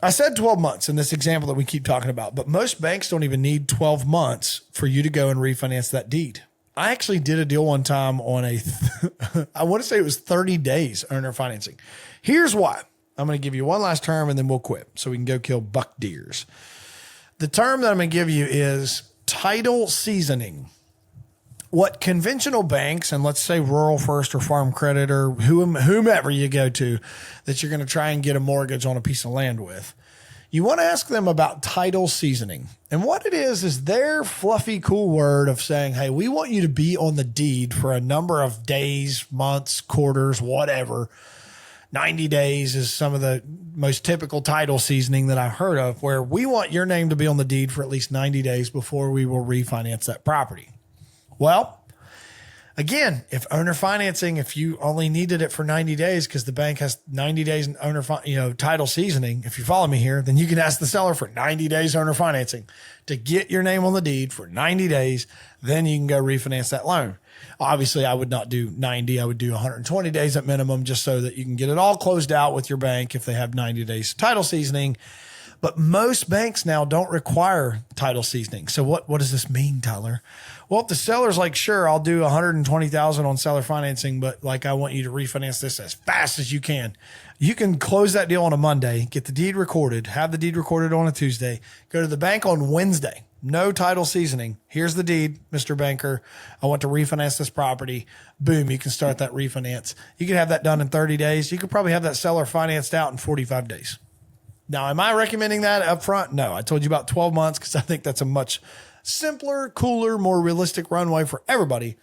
I said 12 months in this example that we keep talking about, but most banks don't even need 12 months for you to go and refinance that deed. I actually did a deal one time on I want to say it was 30 days owner financing. Here's why. I'm going to give you one last term and then we'll quit so we can go kill buck deers. The term that I'm going to give you is title seasoning. What conventional banks, and let's say Rural First or Farm Credit or whomever you go to that you're going to try and get a mortgage on a piece of land with, you want to ask them about title seasoning. And what it is their fluffy, cool word of saying, hey, we want you to be on the deed for a number of days, months, quarters, whatever. 90 days is some of the most typical title seasoning that I've heard of, where we want your name to be on the deed for at least 90 days before we will refinance that property. Well, again, if owner financing, if you only needed it for 90 days because the bank has 90 days in title seasoning, if you follow me here, then you can ask the seller for 90 days owner financing to get your name on the deed for 90 days. Then you can go refinance that loan. Obviously, I would not do 90. I would do 120 days at minimum just so that you can get it all closed out with your bank if they have 90 days title seasoning. But most banks now don't require title seasoning. So what does this mean, Tyler? Well, if the seller's like, sure, I'll do 120,000 on seller financing, but like I want you to refinance this as fast as you can. You can close that deal on a Monday, get the deed recorded, have the deed recorded on a Tuesday, go to the bank on Wednesday. No title seasoning. Here's the deed, Mr. Banker. I want to refinance this property. Boom, you can start that refinance. You can have that done in 30 days. You could probably have that seller financed out in 45 days. Now, am I recommending that up front? No, I told you about 12 months because I think that's a much simpler, cooler, more realistic runway for everybody